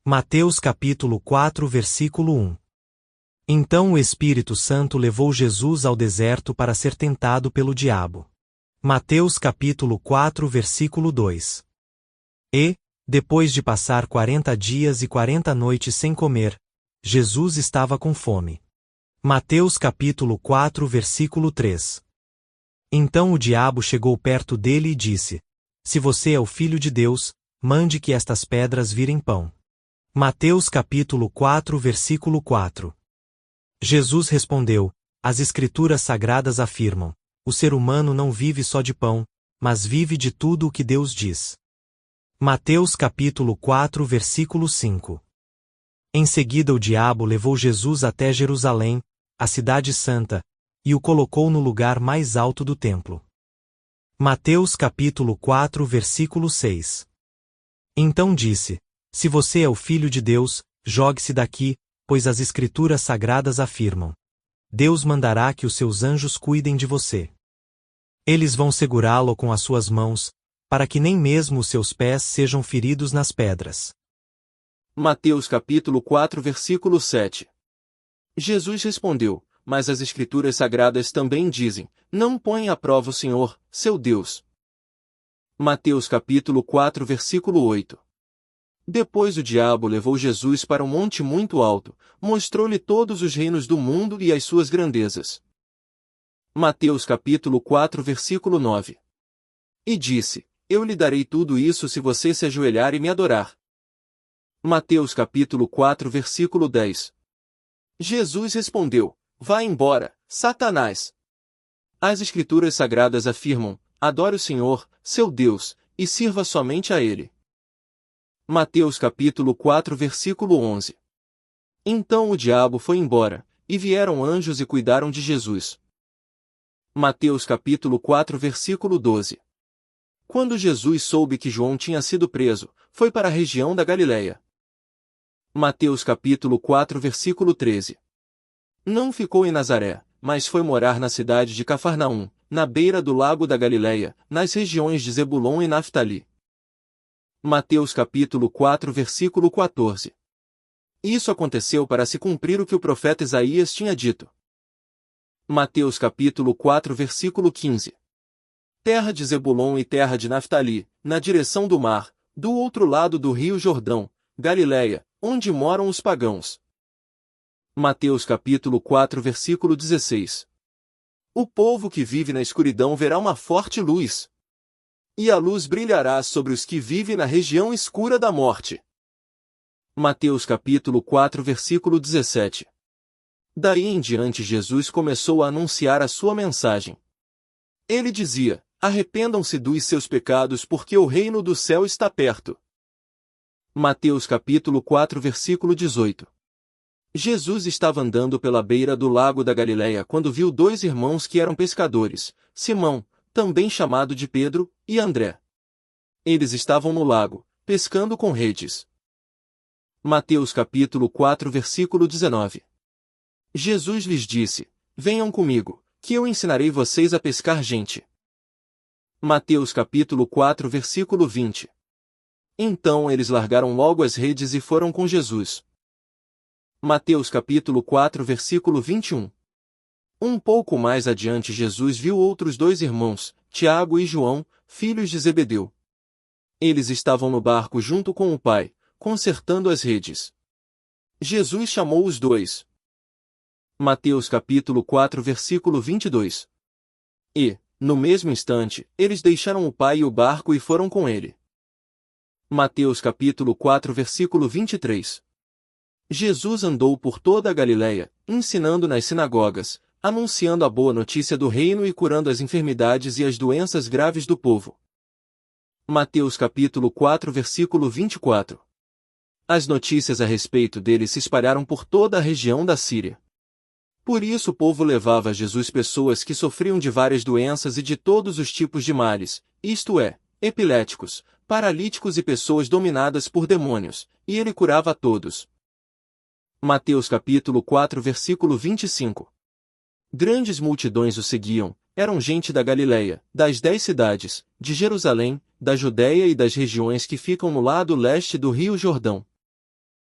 Mateus capítulo 4 versículo 1. Então o Espírito Santo levou Jesus ao deserto para ser tentado pelo diabo. Mateus capítulo 4 versículo 2. E, depois de passar 40 dias e 40 noites sem comer, Jesus estava com fome. Mateus capítulo 4 versículo 3. Então o diabo chegou perto dele e disse: Se você é o Filho de Deus, mande que estas pedras virem pão. Mateus capítulo 4 versículo 4. Jesus respondeu: As Escrituras Sagradas afirmam: o ser humano não vive só de pão, mas vive de tudo o que Deus diz. Mateus capítulo 4 versículo 5. Em seguida o diabo levou Jesus até Jerusalém, a cidade santa, e o colocou no lugar mais alto do templo. Mateus capítulo 4 versículo 6. Então disse: Se você é o Filho de Deus, jogue-se daqui, pois as Escrituras Sagradas afirmam: Deus mandará que os seus anjos cuidem de você. Eles vão segurá-lo com as suas mãos, para que nem mesmo os seus pés sejam feridos nas pedras. Mateus capítulo 4 versículo 7. Jesus respondeu: Mas as Escrituras Sagradas também dizem: Não põe à prova o Senhor, seu Deus. Mateus capítulo 4 versículo 8. Depois o diabo levou Jesus para um monte muito alto, mostrou-lhe todos os reinos do mundo e as suas grandezas. Mateus capítulo 4 versículo 9. E disse: Eu lhe darei tudo isso se você se ajoelhar e me adorar. Mateus capítulo 4 versículo 10. Jesus respondeu: Vá embora, Satanás. As Escrituras Sagradas afirmam: Adore o Senhor, seu Deus, e sirva somente a Ele. Mateus capítulo 4 versículo 11. Então o diabo foi embora, e vieram anjos e cuidaram de Jesus. Mateus capítulo 4 versículo 12. Quando Jesus soube que João tinha sido preso, foi para a região da Galileia. Mateus capítulo 4 versículo 13. Não ficou em Nazaré, mas foi morar na cidade de Cafarnaum, na beira do lago da Galileia, nas regiões de Zebulon e Naftali. Mateus capítulo 4 versículo 14. Isso aconteceu para se cumprir o que o profeta Isaías tinha dito. Mateus capítulo 4 versículo 15. Terra de Zebulon e terra de Naftali, na direção do mar, do outro lado do rio Jordão, Galileia, onde moram os pagãos. Mateus capítulo 4 versículo 16. O povo que vive na escuridão verá uma forte luz. E a luz brilhará sobre os que vivem na região escura da morte. Mateus capítulo 4 versículo 17. Daí em diante Jesus começou a anunciar a sua mensagem. Ele dizia: Arrependam-se dos seus pecados porque o reino do céu está perto. Mateus capítulo 4 versículo 18. Jesus estava andando pela beira do lago da Galileia quando viu dois irmãos que eram pescadores, Simão, também chamado de Pedro, e André. Eles estavam no lago, pescando com redes. Mateus capítulo 4 versículo 19. Jesus lhes disse: Venham comigo, que eu ensinarei vocês a pescar gente. Mateus capítulo 4 versículo 20. Então eles largaram logo as redes e foram com Jesus. Mateus capítulo 4 versículo 21. Um pouco mais adiante Jesus viu outros dois irmãos, Tiago e João, filhos de Zebedeu. Eles estavam no barco junto com o pai, consertando as redes. Jesus chamou os dois. Mateus capítulo 4 versículo 22. E, no mesmo instante, eles deixaram o pai e o barco e foram com ele. Mateus capítulo 4 versículo 23. Jesus andou por toda a Galileia, ensinando nas sinagogas, anunciando a boa notícia do reino e curando as enfermidades e as doenças graves do povo. Mateus capítulo 4 versículo 24. As notícias a respeito dele se espalharam por toda a região da Síria. Por isso o povo levava a Jesus pessoas que sofriam de várias doenças e de todos os tipos de males, isto é, epiléticos, paralíticos e pessoas dominadas por demônios, e ele curava a todos. Mateus capítulo 4 versículo 25. Grandes multidões o seguiam, eram gente da Galileia, das 10 cidades, de Jerusalém, da Judéia e das regiões que ficam no lado leste do rio Jordão.